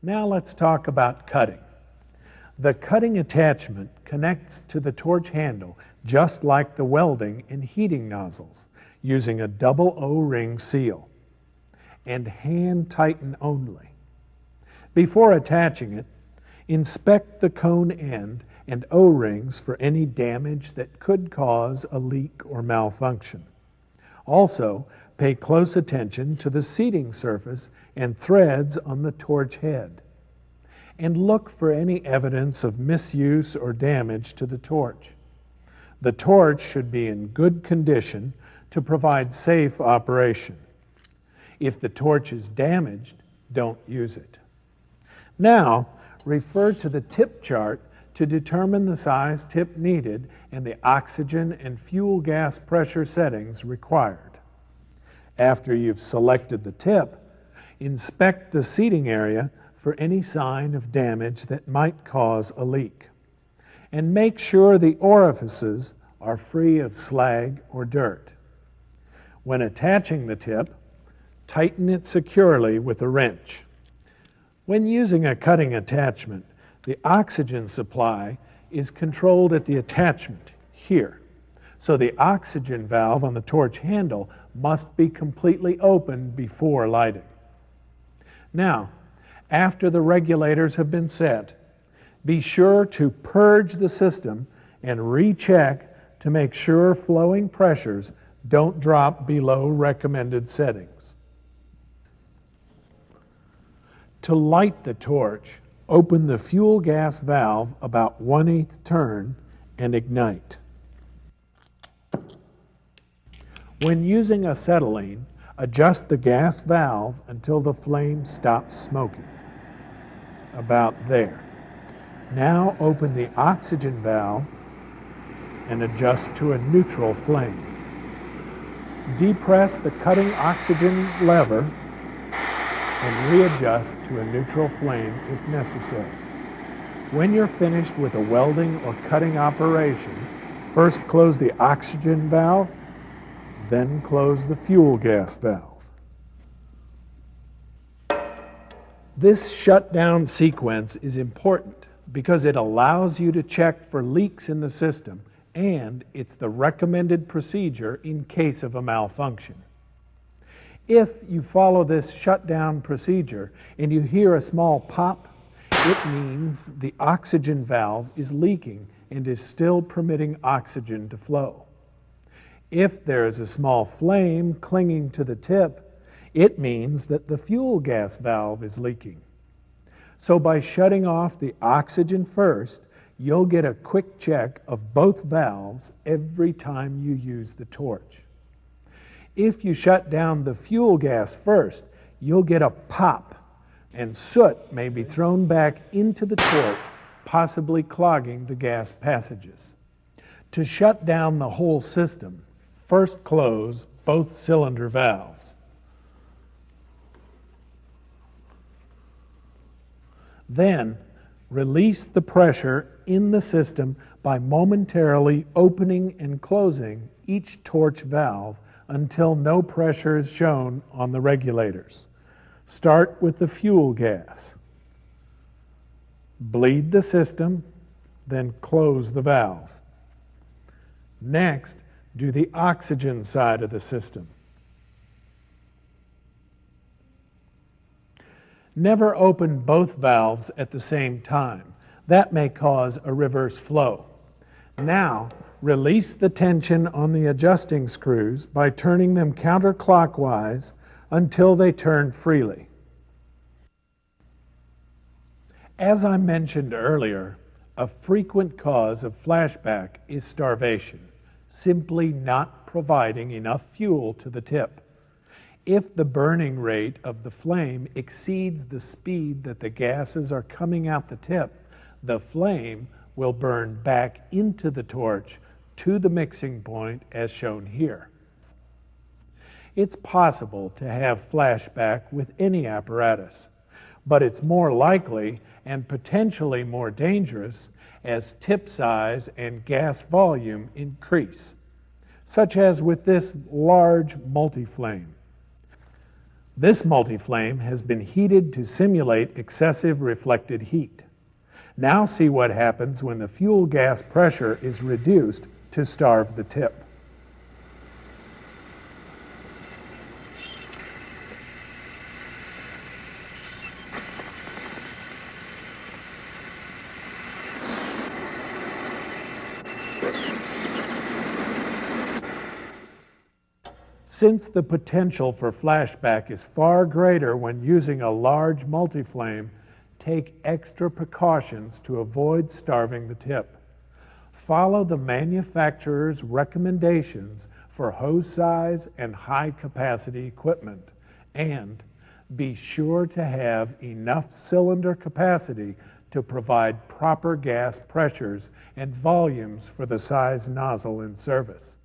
Now let's talk about cutting. The cutting attachment connects to the torch handle just like the welding and heating nozzles, using a double O-ring seal, and hand tighten only. Before attaching it, inspect the cone end and O-rings for any damage that could cause a leak or malfunction. Also, pay close attention to the seating surface and threads on the torch head, and look for any evidence of misuse or damage to the torch. The torch should be in good condition to provide safe operation. If the torch is damaged, don't use it. Now, refer to the tip chart to determine the size tip needed and the oxygen and fuel gas pressure settings required. After you've selected the tip, inspect the seating area for any sign of damage that might cause a leak. And make sure the orifices are free of slag or dirt. When attaching the tip, tighten it securely with a wrench. When using a cutting attachment, the oxygen supply is controlled at the attachment here. So the oxygen valve on the torch handle must be completely open before lighting. Now, after the regulators have been set, be sure to purge the system and recheck to make sure flowing pressures don't drop below recommended settings. To light the torch, open the fuel gas valve about 1/8 turn and ignite. When using acetylene, adjust the gas valve until the flame stops smoking. About there. Now open the oxygen valve and adjust to a neutral flame. Depress the cutting oxygen lever and readjust to a neutral flame if necessary. When you're finished with a welding or cutting operation, first close the oxygen valve, then close the fuel gas valve. This shutdown sequence is important because it allows you to check for leaks in the system, and it's the recommended procedure in case of a malfunction. If you follow this shutdown procedure and you hear a small pop, it means the oxygen valve is leaking and is still permitting oxygen to flow. If there is a small flame clinging to the tip, it means that the fuel gas valve is leaking. So by shutting off the oxygen first, you'll get a quick check of both valves every time you use the torch. If you shut down the fuel gas first, you'll get a pop, and soot may be thrown back into the torch, possibly clogging the gas passages. To shut down the whole system, first close both cylinder valves. Then, release the pressure in the system by momentarily opening and closing each torch valve until no pressure is shown on the regulators. Start with the fuel gas. Bleed the system, then close the valve. Next, do the oxygen side of the system. Never open both valves at the same time. That may cause a reverse flow. Now, release the tension on the adjusting screws by turning them counterclockwise until they turn freely. As I mentioned earlier, a frequent cause of flashback is starvation, simply not providing enough fuel to the tip. If the burning rate of the flame exceeds the speed that the gases are coming out the tip, the flame will burn back into the torch to the mixing point as shown here. It's possible to have flashback with any apparatus, but it's more likely and potentially more dangerous as tip size and gas volume increase, such as with this large multi-flame. This multi-flame has been heated to simulate excessive reflected heat. Now see what happens when the fuel gas pressure is reduced to starve the tip. Since the potential for flashback is far greater when using a large multi-flame, take extra precautions to avoid starving the tip. Follow the manufacturer's recommendations for hose size and high capacity equipment, and be sure to have enough cylinder capacity to provide proper gas pressures and volumes for the size nozzle in service.